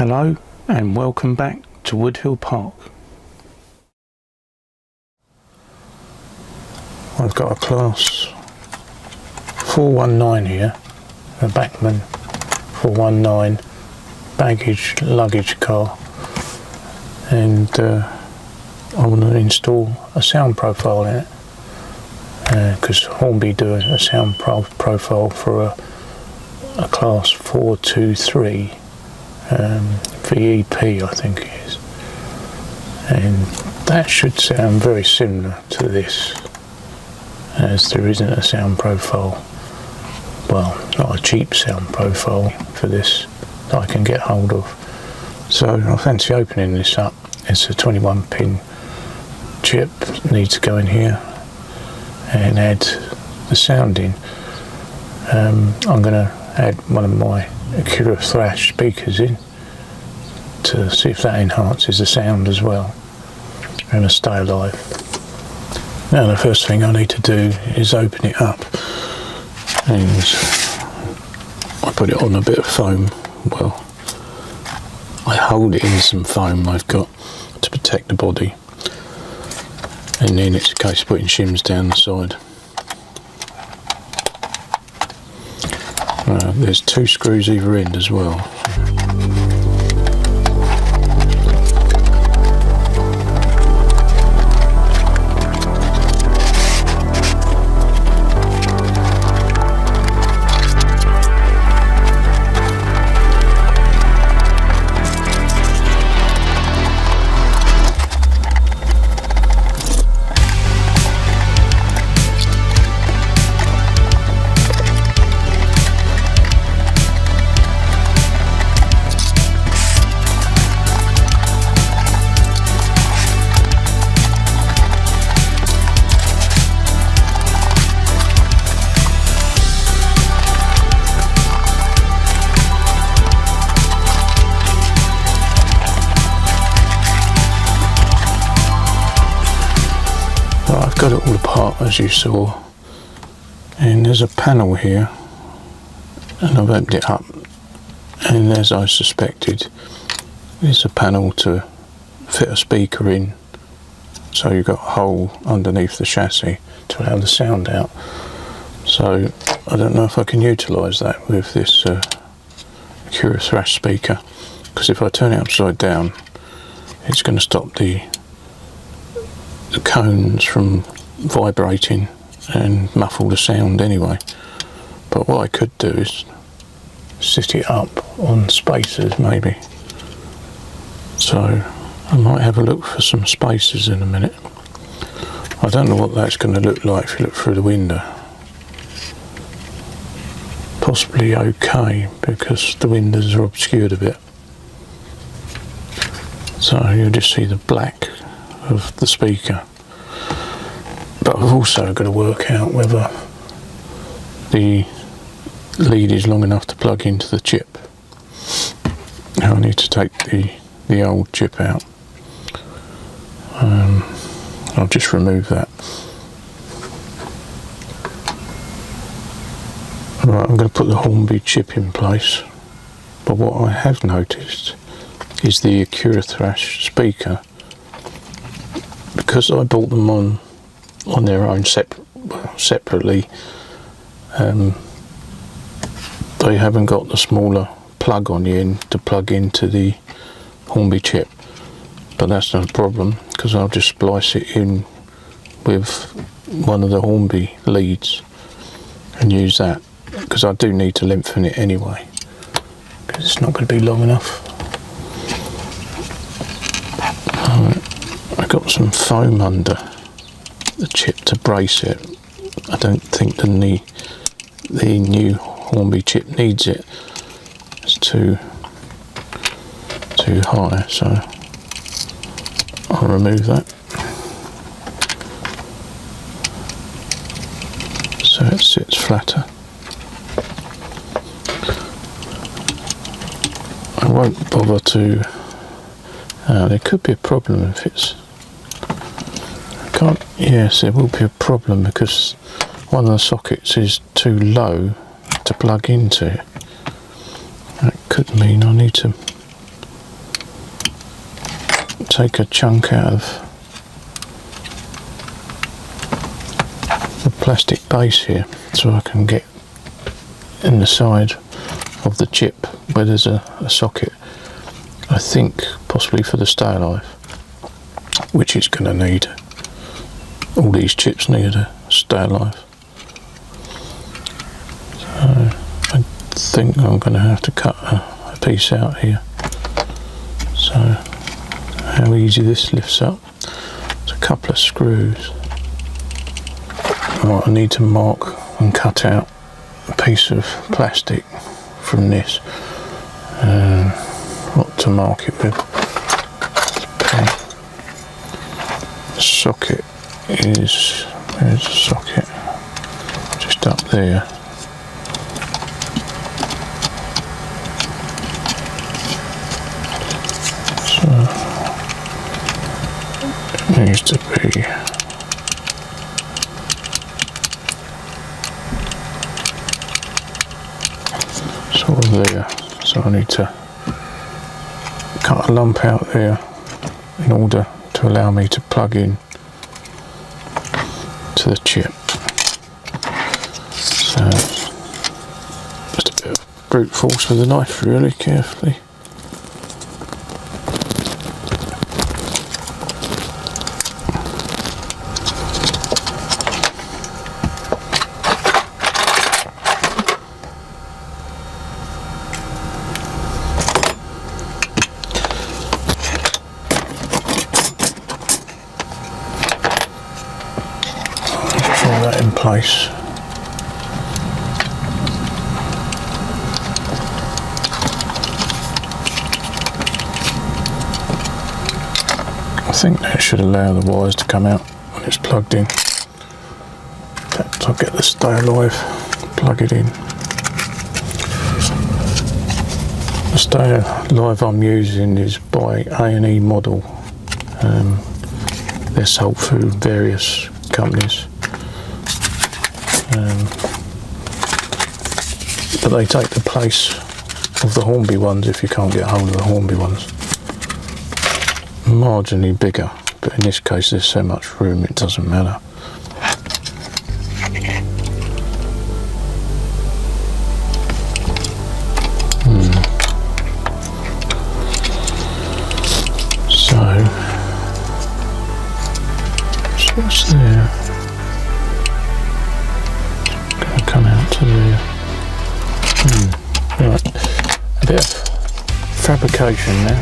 Hello and welcome back to Woodhill Park. I've got a class 419 here, a Bachmann 419 baggage luggage car, and I want to install a sound profile in it because Hornby do a sound profile for a class 423 VEP, I think it is, and that should sound very similar to this, as there isn't a sound profile, well, not a cheap sound profile for this that I can get hold of. So I fancy opening this up. It's a 21 pin chip, needs to go in here and add the sound in. I'm going to add one of my Acura Thrash speakers in to see if that enhances the sound as well, and a stay alive. Now the first thing I need to do is open it up, and I put it on a bit of foam. Well, I hold it in some foam I've got to protect the body, and then it's a case of putting shims down the side. There's 2 screws either end as well. I've got it all apart as you saw, and there's a panel here, and I've opened it up, and as I suspected, there's a panel to fit a speaker in, so you've got a hole underneath the chassis to allow the sound out. So I don't know if I can utilise that with this Acura Thrash speaker, because if I turn it upside down it's going to stop the cones from vibrating and muffle the sound anyway. But what I could do is sit it up on spacers maybe. So I might have a look for some spacers in a minute. I don't know what that's going to look like if you look through the window. Possibly okay, because the windows are obscured a bit. So you'll just see the black of the speaker. But I've also got to work out whether the lead is long enough to plug into the chip. Now I need to take the old chip out. I'll just remove that. Right, I'm going to put the Hornby chip in place, but what I have noticed is the Acura Thrash speaker, because I bought them on their own separately, they haven't got the smaller plug on the end to plug into the Hornby chip. But that's not a problem, because I'll just splice it in with one of the Hornby leads and use that, because I do need to lengthen it anyway, because it's not going to be long enough. I got some foam under the chip to brace it. I don't think the new Hornby chip needs it. It's too high, so I'll remove that. So it sits flatter. I won't bother to. There could be a problem if it's. Yes, there will be a problem because one of the sockets is too low to plug into. That could mean I need to take a chunk out of the plastic base here so I can get in the side of the chip where there's a socket. I think possibly for the stay alive, which it's going to need. All these chips need a stay alive. So I think I'm going to have to cut a piece out here. So how easy this lifts up. It's a couple of screws. Right, I need to mark and cut out a piece of plastic from this. What to mark it with. Okay. The socket is, where's the socket? Just up there. So it needs to be sort of there. So I need to cut a lump out there in order to allow me to plug in to the chip. So just a bit of brute force with the knife, really carefully. That in place. I think that should allow the wires to come out when it's plugged in. In fact, I'll get the stay alive, plug it in. The stay alive I'm using is by A&E Model. They're sold through various companies. But they take the place of the Hornby ones if you can't get hold of the Hornby ones. Marginally bigger, but in this case there's so much room it doesn't matter. So what's there? Come out to there. Right, a bit of fabrication now.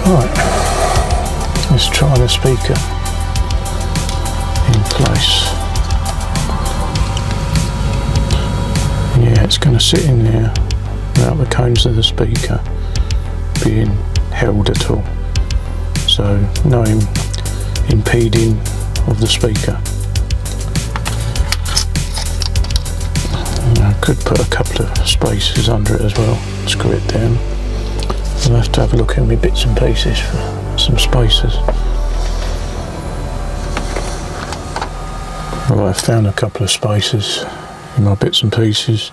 Right, let's try the speaker in place. Yeah, it's going to sit in there without the cones of the speaker being held at all. So no impeding of the speaker. I could put a couple of spaces under it as well, screw it down. I'll have to have a look at my bits and pieces for some spaces. Well, I've found a couple of spaces in my bits and pieces.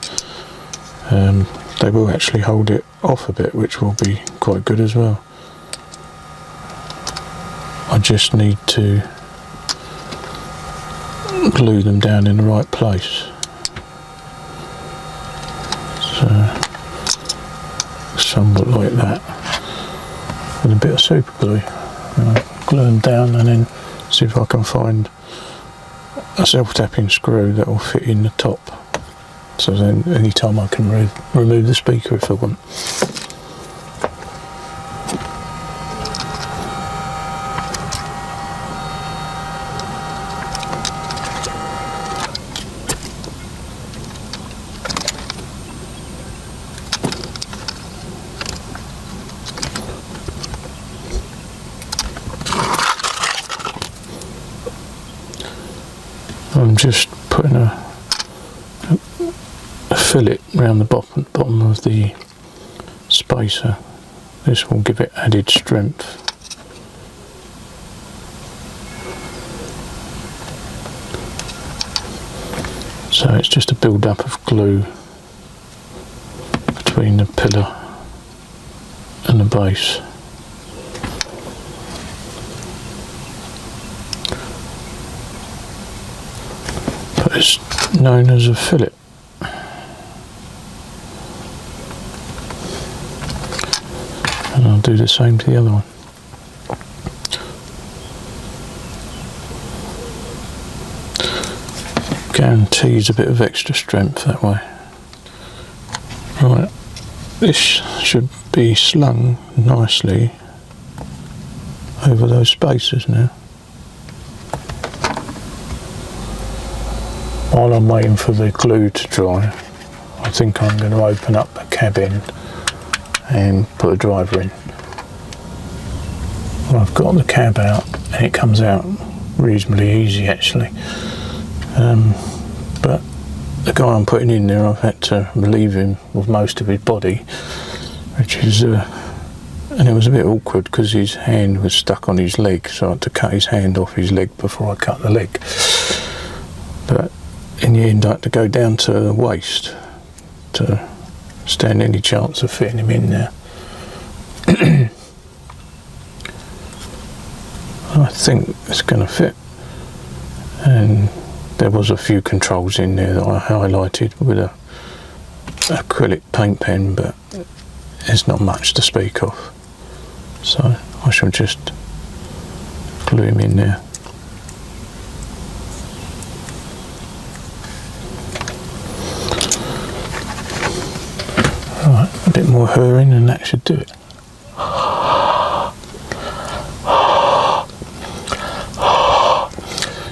They will actually hold it off a bit, which will be quite good as well. I just need to glue them down in the right place. So somewhat like that, with a bit of super glue. Glue them down and then see if I can find a self-tapping screw that will fit in the top, so then any time I can remove the speaker if I want. I'm just putting a fillet around the bottom of the spacer. This will give it added strength. So it's just a build up of glue between the pillar and the base. But it's known as a fillet. And I'll do the same to the other one. Guarantees a bit of extra strength that way. Right, this should be slung nicely over those spacers now. While I'm waiting for the glue to dry, I think I'm going to open up the cabin and put a driver in. Well, I've got the cab out and it comes out reasonably easy actually. But the guy I'm putting in there, I've had to relieve him of most of his body, which is, and it was a bit awkward because his hand was stuck on his leg, so I had to cut his hand off his leg before I cut the leg. But in the end I had to go down to the waist to stand any chance of fitting him in there. I think it's going to fit, and there was a few controls in there that I highlighted with a acrylic paint pen, but there's not much to speak of, so I shall just glue him in there. Right, a bit more hurrying and that should do it.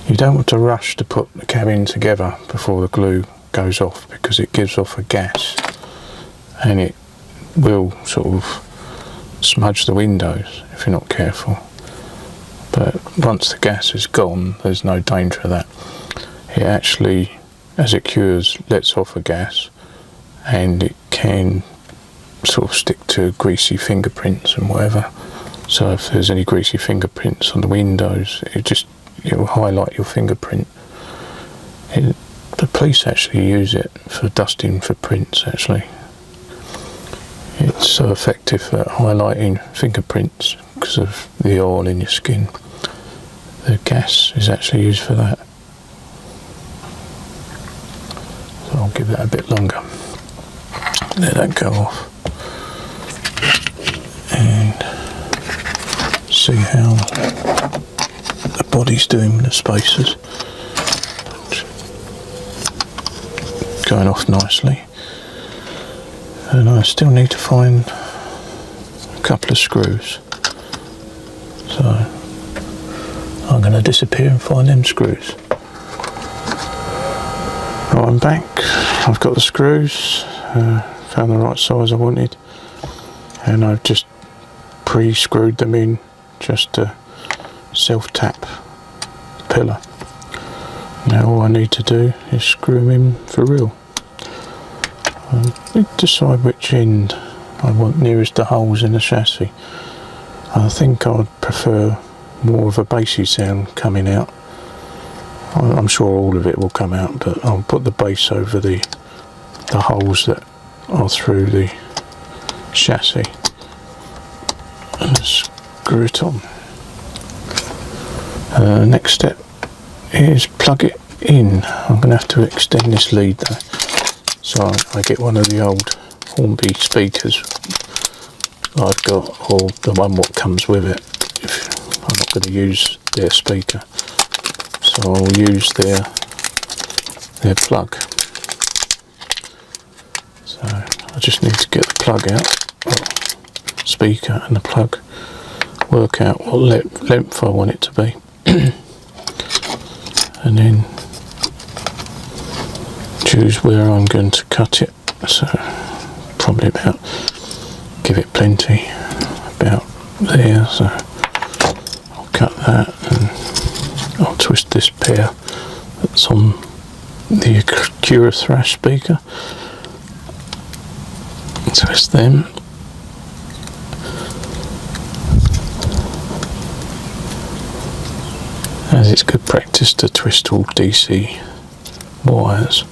You don't want to rush to put the cabin together before the glue goes off, because it gives off a gas and it will sort of smudge the windows if you're not careful. But once the gas is gone, there's no danger of that. It actually, as it cures, lets off a gas, and it can sort of stick to greasy fingerprints and whatever. So if there's any greasy fingerprints on the windows, it will highlight your fingerprint. The police actually use it for dusting for prints actually. It's so effective at highlighting fingerprints because of the oil in your skin. The gas is actually used for that. So I'll give that a bit longer. Let that go off. And see how the body's doing with the spacers. Going off nicely. And I still need to find a couple of screws. So I'm going to disappear and find them screws. Right, I'm back. I've got the screws. Found the right size I wanted. And I've just pre-screwed them in just to self-tap the pillar. Now all I need to do is screw them in for real. Decide which end I want nearest the holes in the chassis. I think I'd prefer more of a bassy sound coming out. I'm sure all of it will come out, but I'll put the bass over the holes that are through the chassis and screw it on. Next step is plug it in. I'm going to have to extend this lead though, so I get one of the old Hornby speakers I've got, or the one what comes with it. I'm not going to use their speaker, so I'll use their plug. So I just need to get the plug out, speaker and the plug, work out what length I want it to be, and then choose where I'm going to cut it. So probably about, give it plenty, about there. So I'll cut that and I'll twist this pair that's on the Acura Thrash speaker. Twist them. As it's good practice to twist all DC wires.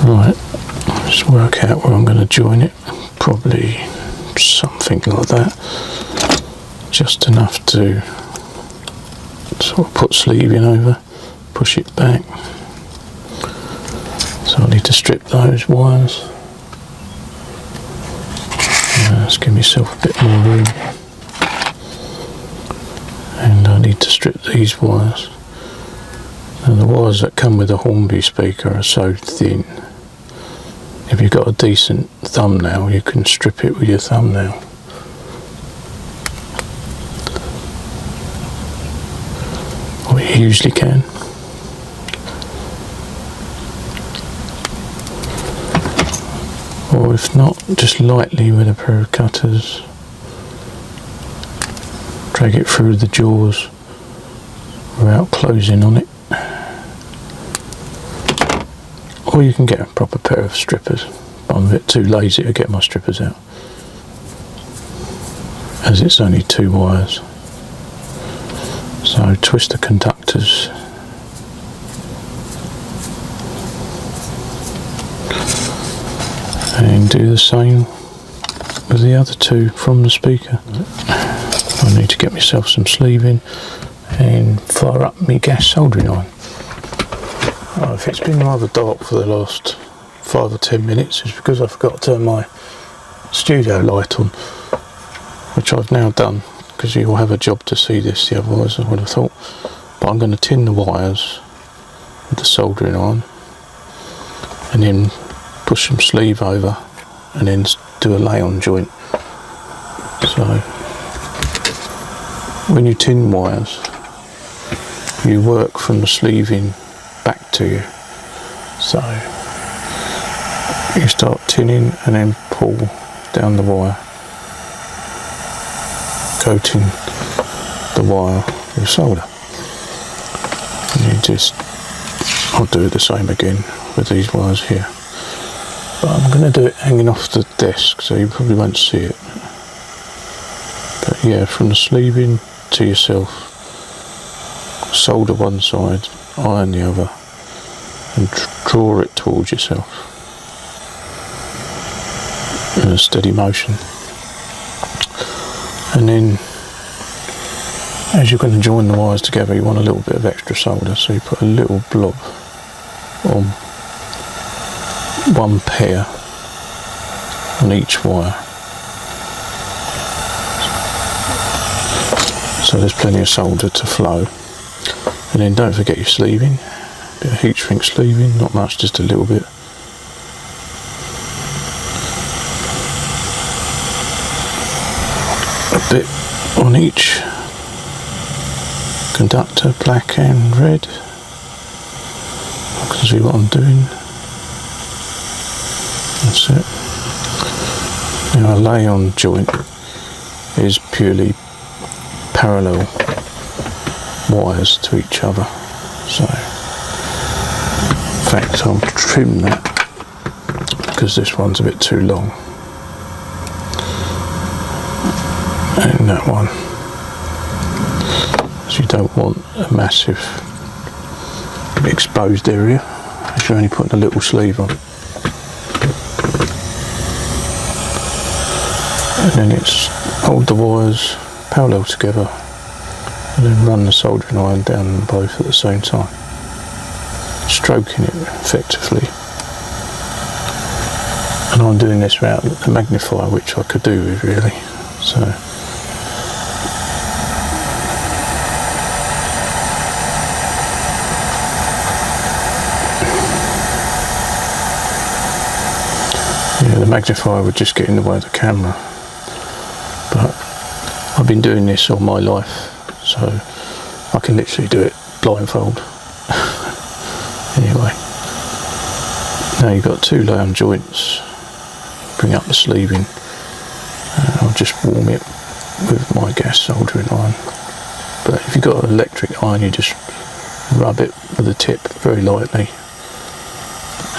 Right, just work out where I'm going to join it. Probably something like that. Just enough to sort of put sleeving over, push it back. So I need to strip those wires. Let's give myself a bit more room. And I need to strip these wires. Now the wires that come with the Hornby speaker are so thin. If you've got a decent thumbnail, you can strip it with your thumbnail. Or you usually can. Or if not, just lightly with a pair of cutters. Drag it through the jaws without closing on it. Or you can get a proper pair of strippers, but I'm a bit too lazy to get my strippers out, as it's only 2 wires. So twist the conductors and do the same with the other 2 from the speaker. I need to get myself some sleeving and fire up my gas soldering iron. If it's been rather dark for the last 5 or 10 minutes, it's because I forgot to turn my studio light on, which I've now done, because you'll have a job to see this, otherwise I would have thought. But I'm going to tin the wires with the soldering iron and then push some sleeve over and then do a lay-on joint. So when you tin wires, you work from the sleeving back to you. So you start tinning and then pull down the wire, coating the wire with solder. And you just, I'll do the same again with these wires here. But I'm going to do it hanging off the desk, so you probably won't see it. But yeah, from the sleeving to yourself, solder one side, iron the other, and draw it towards yourself in a steady motion. And then as you're going to join the wires together, you want a little bit of extra solder, so you put a little blob on one pair on each wire, so there's plenty of solder to flow. And then don't forget your sleeving, a bit of heat shrink sleeving, not much, just a little bit. A bit on each conductor, black and red. I can see what I'm doing. That's it. Now a lay-on joint is purely parallel wires to each other. So in fact I'll trim that because this one's a bit too long. And that one. So you don't want a massive exposed area if you're only putting a little sleeve on. And then it's hold the wires parallel together and then run the soldering iron down them both at the same time, stroking it effectively. And I'm doing this without the magnifier, which I could do with really. So yeah, the magnifier would just get in the way of the camera. But I've been doing this all my life, so I can literally do it blindfold. Anyway, now you've got 2 lay-on joints, bring up the sleeving, I'll just warm it with my gas soldering iron. But if you've got an electric iron, you just rub it with the tip very lightly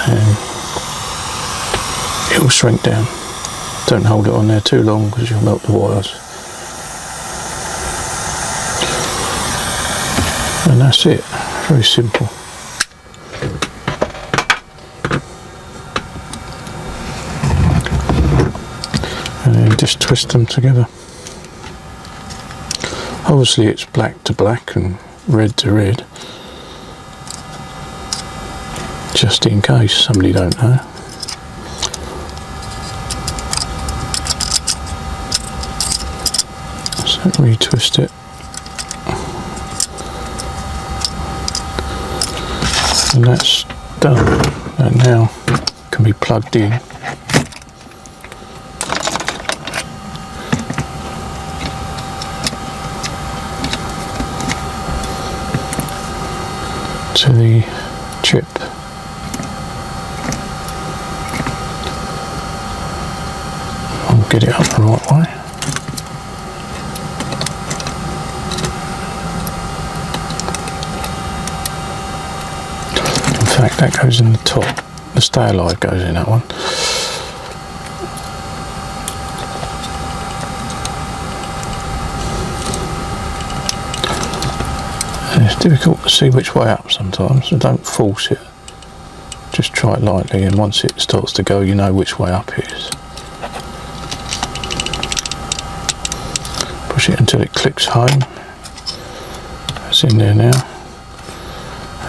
and it will shrink down. Don't hold it on there too long because you'll melt the wires. And that's it, very simple. And then just twist them together. Obviously it's black to black and red to red, just in case somebody don't know. So retwist it. And that's done. That now can be plugged in. To the chip. I'll get it up the right way. In fact, that goes in the top. The stay alive goes in that one. It's difficult to see which way up sometimes, so don't force it. Just try it lightly, and once it starts to go, you know which way up it is. Push it until it clicks home. It's in there now.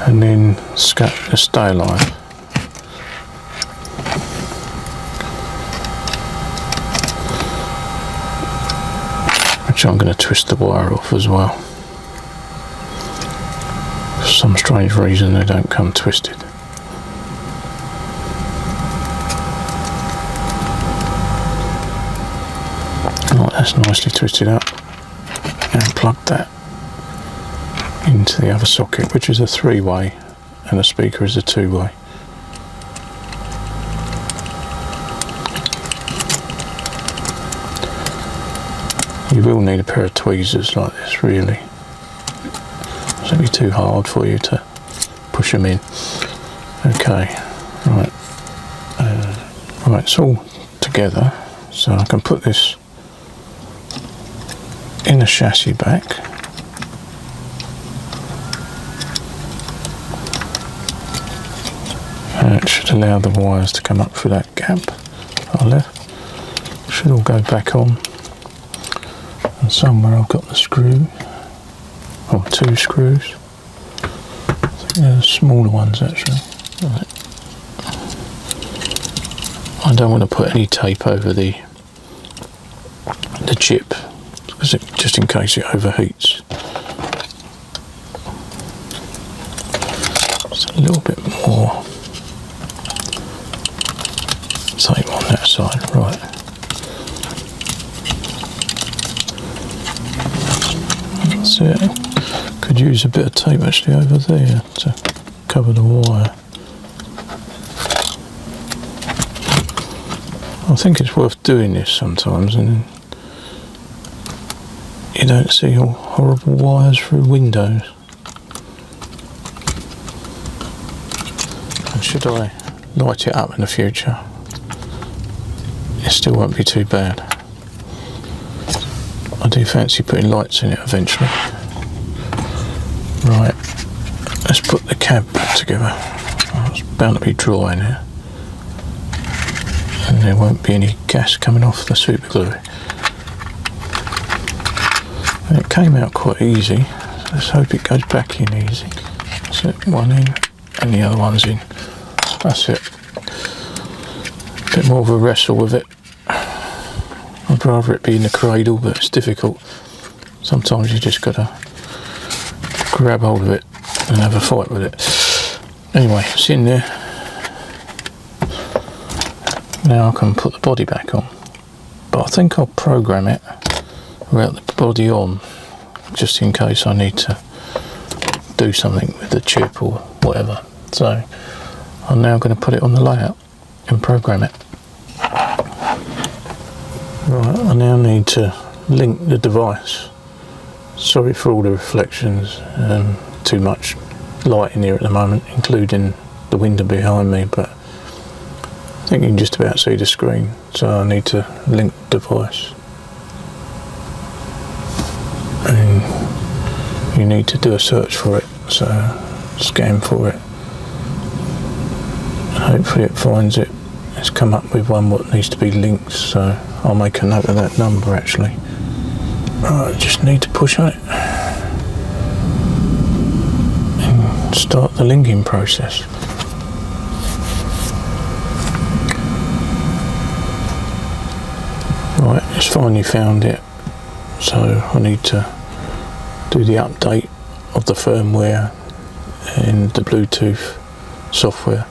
And then stay alive. Which I'm going to twist the wire off as well. For some strange reason they don't come twisted. Right, that's nicely twisted up. And plug that into the other socket, which is a 3-way, and the speaker is a 2-way. You will need a pair of tweezers like this, really. It's going to be too hard for you to push them in. Okay, right. Right, it's all together, so I can put this in the chassis back. And it should allow the wires to come up through that gap I left. Should all go back on. And somewhere I've got the screw, or 2 screws. I think they're the smaller ones actually. Right. I don't want to put any tape over the chip, because just in case it overheats. Just a little bit more tape on that side, right. That's it. Could use a bit of tape actually over there to cover the wire. I think it's worth doing this sometimes, and you don't see all horrible wires through windows. And should I light it up in the future, it still won't be too bad. I do fancy putting lights in it eventually. Right, let's put the cab back together. Oh, it's bound to be dry in here. And there won't be any gas coming off the super glue. And it came out quite easy. Let's hope it goes back in easy. That's it, one in and the other one's in. That's it. A bit more of a wrestle with it. I'd rather it be in the cradle, but it's difficult. Sometimes you just gotta grab hold of it and have a fight with it. Anyway, it's in there. Now I can put the body back on, but I think I'll program it without the body on, just in case I need to do something with the chip or whatever. So I'm now going to put it on the layout and program it. Right, I now need to link the device. Sorry for all the reflections, too much light in here at the moment, including the window behind me, but I think you can just about see the screen, so I need to link the device. And you need to do a search for it, so scan for it. Hopefully it finds it. It's come up with one what needs to be linked, so I'll make a note of that number actually. Right, just need to push on it and start the linking process. Right, it's finally found it, so I need to do the update of the firmware and the Bluetooth software.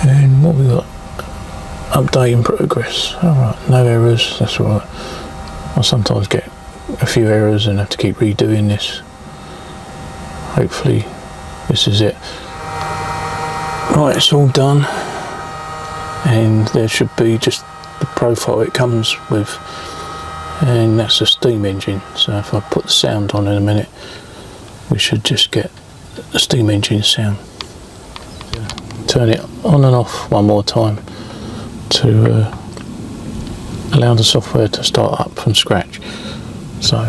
And what we got? Update in progress. Alright, no errors, that's alright. I sometimes get a few errors and have to keep redoing this. Hopefully this is it. Right, it's all done. And there should be just the profile it comes with. And that's a steam engine. So if I put the sound on in a minute, we should just get the steam engine sound. Turn it on and off one more time to allow the software to start up from scratch. So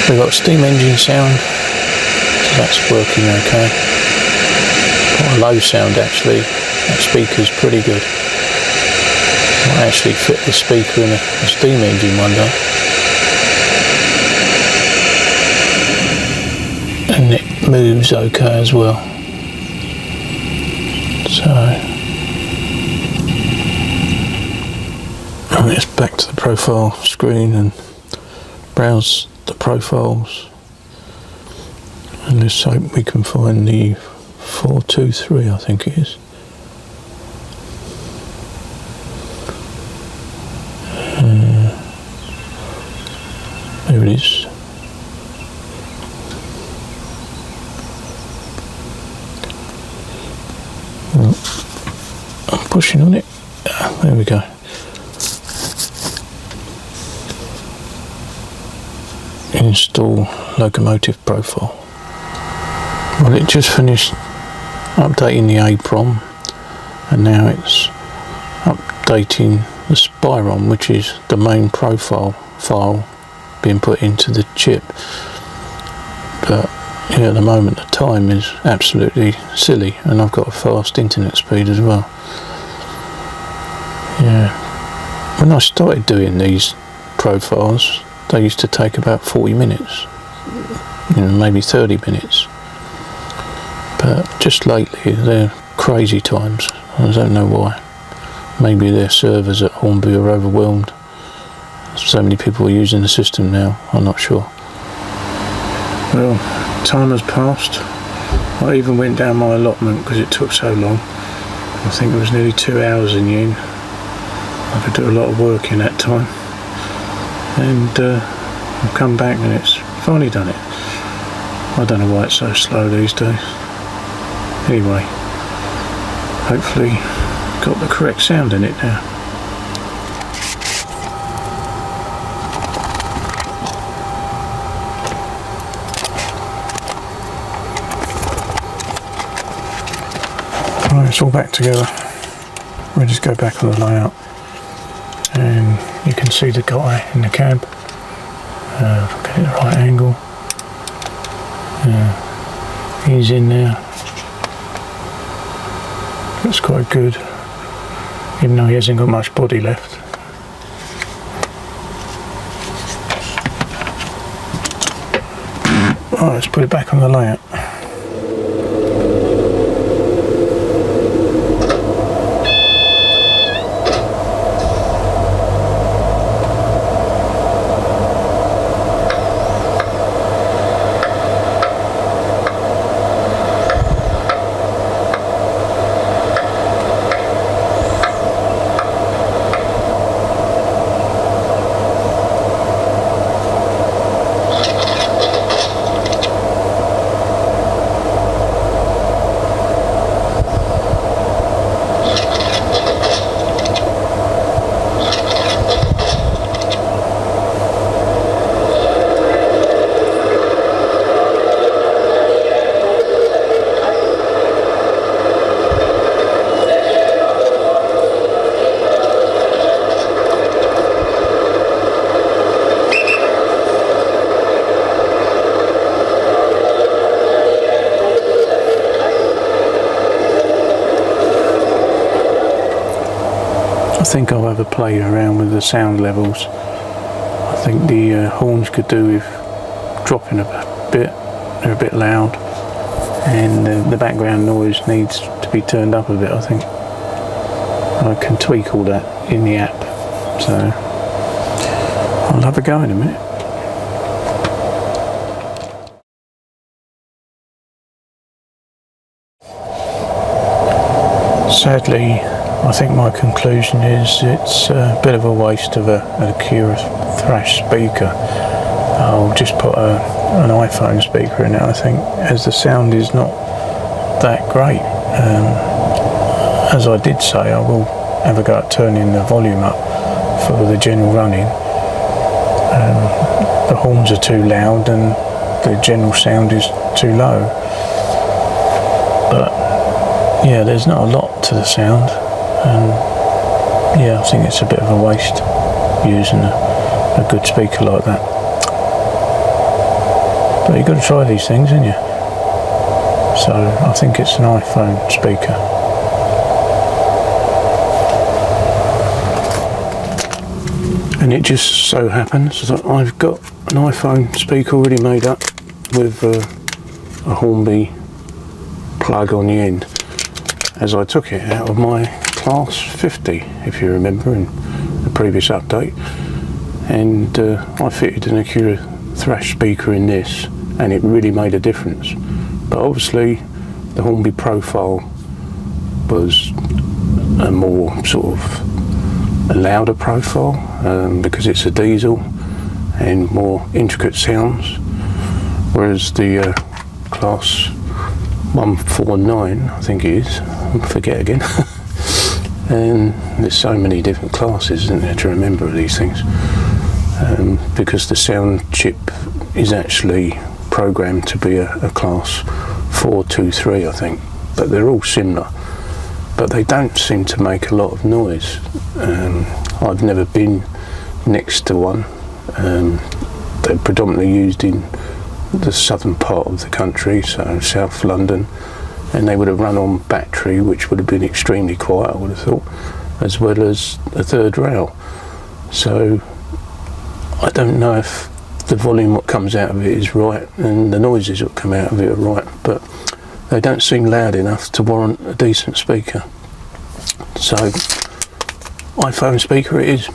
we've got steam engine sound, so that's working okay. Quite a low sound actually, that speaker's pretty good. Might actually fit the speaker in a steam engine one day. And it moves okay as well. So it's back to the profile screen and browse the profiles, and let's hope we can find the 423, I think it is. There it is. Well, I'm pushing on it. There we go. Install locomotive profile. Well, it just finished updating the APROM, and now it's updating the SPIROM, which is the main profile file being put into the chip. But yeah, at the moment the time is absolutely silly, and I've got a fast internet speed as well. Yeah, when I started doing these profiles, they used to take about 40 minutes, maybe 30 minutes. But just lately, they're crazy times. I don't know why. Maybe their servers at Hornby are overwhelmed. So many people are using the system now, I'm not sure. Well, time has passed. I even went down my allotment because it took so long. I think it was nearly 2 hours in the end. I could do a lot of work in that time. And I've come back and it's finally done it. I don't know why it's so slow these days. Anyway, hopefully got the correct sound in it now. Right, it's all back together. We'll just go back on the layout, and you can see the guy in the cab. Get it the right angle. He's in there. Looks quite good, even though he hasn't got much body left. Right, let's put it back on the layout. I think I'll have a play around with the sound levels. I think the horns could do with dropping a bit, they're a bit loud, and the background noise needs to be turned up a bit. I think I can tweak all that in the app, so I'll have a go in a minute. Sadly, I think my conclusion is it's a bit of a waste of an Acura Thrash speaker. I'll just put an iPhone speaker in it, I think, as the sound is not that great. As I did say, I will have a go at turning the volume up for the general running. The horns are too loud and the general sound is too low. But yeah, there's not a lot to the sound, and yeah, I think it's a bit of a waste using a good speaker like that. But you've got to try these things, haven't you? So I think it's an iPhone speaker. And it just so happens that I've got an iPhone speaker already made up with a Hornby plug on the end, as I took it out of my Class 50, if you remember, in the previous update. And I fitted an Acura Thrash speaker in this, and it really made a difference. But obviously the Hornby profile was a more sort of a louder profile, because it's a diesel and more intricate sounds, whereas the Class 149, I think it is, I forget again. And there's so many different classes, isn't there, to remember these things, because the sound chip is actually programmed to be a Class 423, I think, but they're all similar, but they don't seem to make a lot of noise. I've never been next to one. They're predominantly used in the southern part of the country, so South London, and they would have run on battery, which would have been extremely quiet, I would have thought, as well as a third rail. So I don't know if the volume what comes out of it is right and the noises that come out of it are right, but they don't seem loud enough to warrant a decent speaker. So iPhone speaker it is.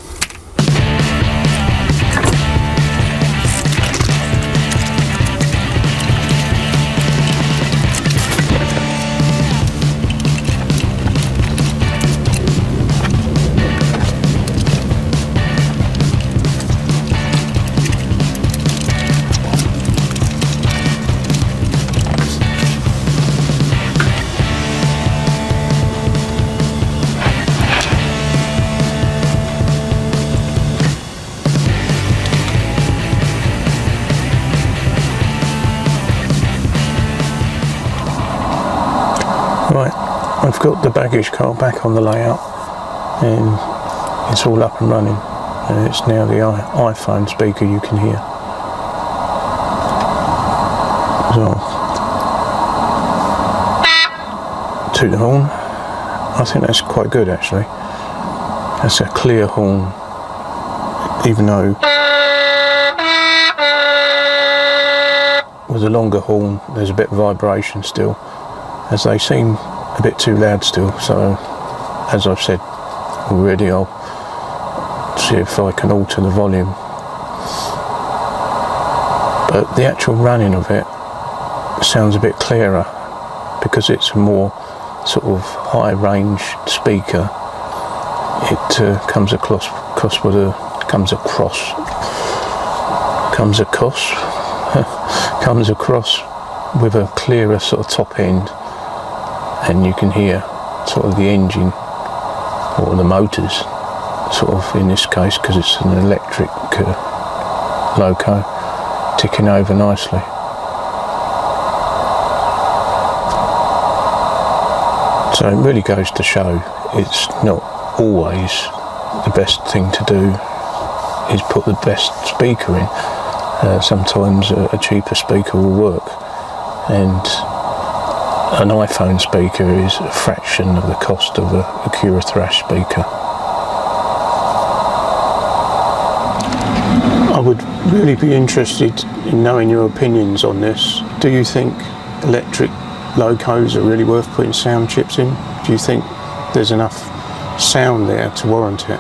Right, I've got the baggage car back on the layout and it's all up and running, and it's now the iPhone speaker you can hear. So, toot the horn. I think that's quite good actually. That's a clear horn, even though with a longer horn there's a bit of vibration still, as they seem a bit too loud still. So as I've said already, I'll see if I can alter the volume. But the actual running of it sounds a bit clearer because it's a more sort of high range speaker. It comes across with a clearer sort of top end, and you can hear sort of the engine or the motors, sort of in this case because it's an electric loco, ticking over nicely. So it really goes to show it's not always the best thing to do is put the best speaker in. Sometimes a cheaper speaker will work, and an iPhone speaker is a fraction of the cost of a Acura Thrash speaker. really be interested in knowing your opinions on this. Do you think electric locos are really worth putting sound chips in? Do you think there's enough sound there to warrant it?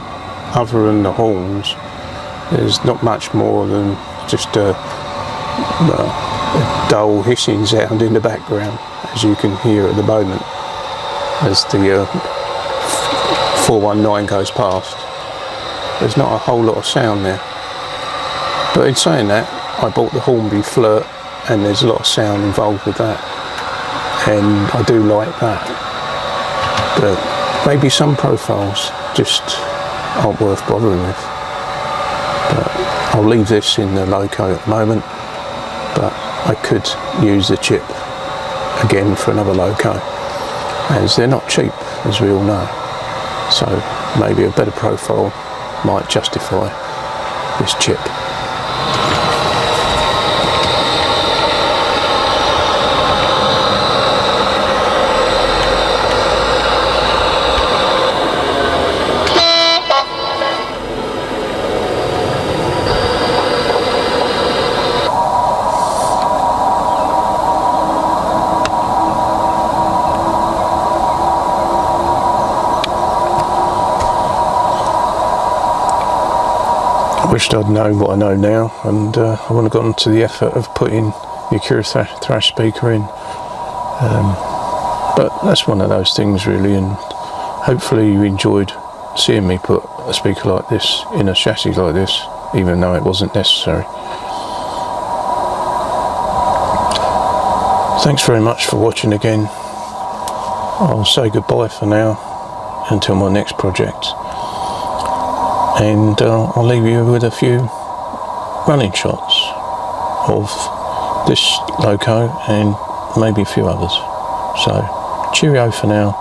Other than the horns, there's not much more than just a dull hissing sound in the background, as you can hear at the moment as the 419 goes past. There's not a whole lot of sound there. But in saying that, I bought the Hornby Flirt, and there's a lot of sound involved with that, and I do like that. But maybe some profiles just aren't worth bothering with. But I'll leave this in the loco at the moment, but I could use the chip again for another loco, as they're not cheap, as we all know. So maybe a better profile might justify this chip. I wished I'd known what I know now, and I wouldn't have gotten to the effort of putting the Acura Thrash speaker in. But that's one of those things really, and hopefully you enjoyed seeing me put a speaker like this in a chassis like this, even though it wasn't necessary. Thanks very much for watching again. I'll say goodbye for now until my next project. And I'll leave you with a few running shots of this loco and maybe a few others. So cheerio for now.